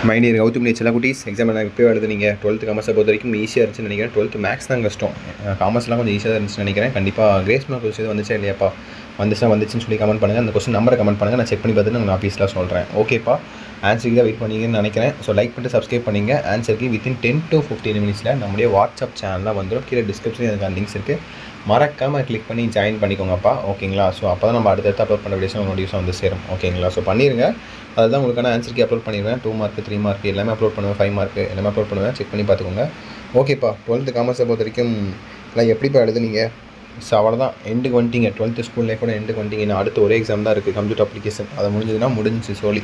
My dear Gautham சில குட்டீஸ் exam நான் இப்போ எழுதுனீங்க 12th காமர்ஸை பொறுத்த வரைக்கும் ஈஸியாக இருந்துச்சுன்னு நினைக்கிறேன். 12th மேக்ஸ் தான் கஷ்டம். காமர்ஸ்லாம் கொஞ்சம் ஈஸியாக இருந்துச்சுன்னு நினைக்கிறேன். கண்டிப்பாக கிரேஸ் மார்க் விஷயம் வந்துச்சா இல்லையாப்பா? வந்துச்சுன்னு சொல்லி கமெண்ட் பண்ணுங்கள். அந்த கொஸ்டின் நம்பரை கமெண்ட் பண்ணுங்கள். நான் செக் பண்ணி பார்த்துட்டு நான் ஆஃபீஸில் சொல்கிறேன். ஓகேப்பா, ஆன்சருக்கு தான் வெயிட் பண்ணிங்கன்னு நினைக்கிறேன். ஸோ லைக் பண்ணிட்டு சப்ஸ்கிரைப் பண்ணிங்க. ஆன்சருக்கு வித்தின் 10 to 15 மினிட்ஸில் நம்முடைய வாட்ஸ்அப் சேனலில் வந்துடும். கீழே டிஸ்கிரிப்ஷனில் எனக்கு லிங்க்ஸ் இருக்குது. மறக்காமல் கிளிக் பண்ணி ஜாயின் பண்ணிக்கோங்கப்பா. ஓகேங்களா? ஸோ அப்போ தான் நம்ம அடுத்தடுத்து அப்லோட் பண்ண வீடியோஸ் நோட்டிஃபிகேஷன் வந்து சேரும். ஓகேங்களா? ஸோ பண்ணிடுங்க. அதுதான் உங்களுக்கான ஆன்சருக்கு அப்லோட் பண்ணிடுவேன். 2 மார்க் 3 மார்க் எல்லாமே அப்லோட் பண்ணுவேன். 5 மார்க் எல்லாமே அப்லோட் பண்ணுவேன். செக் பண்ணி பார்த்துக்கோங்க. ஓகேப்பா, 12th காமர்ஸை பொறுத்த வரைக்கும் எல்லாம் எப்படிப்பா எழுதுனீங்க? ஸோ அவ்வளோதான், எண்டுக்கு வந்துட்டீங்க. 12th ஸ்கூல் லைஃபோட எண்டுக்கு வந்துட்டீங்க. இன்னும் அடுத்த ஒரே எக்ஸாம் தான் இருக்குது, கம்ப்யூட்டர் அப்ளிகேஷன். அதை முடிஞ்சதுன்னா முடிஞ்சு சோலி.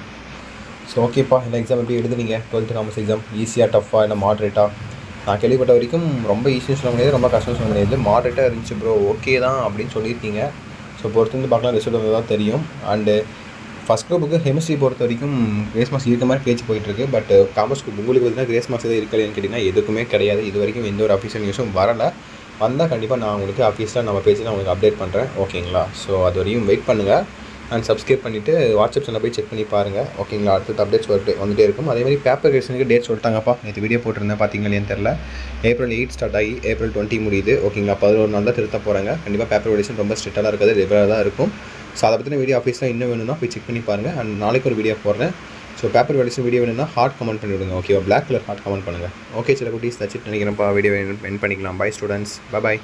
ஸோ ஓகேப்பா, இந்த எக்ஸாம் எப்படி எழுதுனீங்க? 12th காமர்ஸ் எக்ஸாம் ஈஸியாக, டஃப்பாக, இல்லை மாட்ரேட்டாக? நான் கேள்விப்பட்ட வரைக்கும் ரொம்ப ஈஸியாக சொல்ல முடியாது, ரொம்ப கஷ்டம் சொல்ல முடியாது. மாட்ரேட்டாக இருந்துச்சு ப்ரோ, ஓகே தான் அப்படின்னு சொல்லியிருக்கீங்க. ஸோ பொறுத்து வந்து பார்க்கலாம், ரிசல்ட் வந்து தான் தெரியும். அண்டு ஃபஸ்ட் குரூப்புக்கு கெமிஸ்ட்ரி பொறுத்த வரைக்கும் கிரேஸ் மார்க்ஸ் இருக்க மாதிரி பேச்சு போயிட்டுருக்கு. பட் காமர்ஸ் குரூப் உங்களுக்கு பார்த்தீங்கன்னா கிரேஸ் மார்க்ஸ் எதாவது இருக்கலைன்னு கேட்டிங்கன்னா எதுக்குமே கிடையாது. இது வரைக்கும் எந்த ஒரு அஃபீஷியல் நியூஸும் வரலை. வந்தால் கண்டிப்பாக நான் உங்களுக்கு ஆஃபீஸில் நம்ம பேஜில் நான் உங்களுக்கு அப்டேட் பண்ணுறேன். ஓகேங்களா? ஸோ அது வரையும் வெயிட் பண்ணுங்கள். அண்ட் சப்ஸ்கிரைப் பண்ணிவிட்டு வாட்ஸ்அப் சேனலில் போய் செக் பண்ணி பாருங்கள். ஓகேங்களா? அடுத்த அப்டேட்ஸ் வந்துகிட்டே இருக்கும். அதேமாதிரி பேப்பர் கிரேஷனுக்கு டேட் சொல்லிட்டாங்கப்பா. நேற்று வீடியோ போட்டிருந்தேன், பார்த்தீங்களா இல்லையான்னு தெரில. April 8 ஸ்டார்ட் ஆகி April 20 முடியுது. ஓகேங்களா? 11 நாள் தான் திருத்த போகிறாங்க. கண்டிப்பாக பேப்பர் வேலிடேஷன் ரொம்ப ஸ்ட்ரிக்டாக இருக்காது, ரெகுலராக தான் இருக்கும். ஸோ அதை பற்றின வீடியோ ஆஃபீஸில் இன்னும் வேணும்னா போய் செக் பண்ணி பாருங்கள். அண்ட் நாளைக்கு ஒரு வீடியோ போடுறேன். ஸோ பேப்பர் வேலிடேஷன் வீடியோ வேணும்னா ஹார்ட் கமெண்ட் பண்ணிவிடுங்க. ஓகேவா? பிளாக் கலர் ஹார்ட் கமெண்ட் பண்ணுங்கள். ஓகே சில குட்டீஸ் தச்சிட்டு நினைக்கிறேன்ப்பா. வீடியோ என் பண்ணிக்கலாம். பை ஸ்டூடெண்ட்ஸ், பாய்.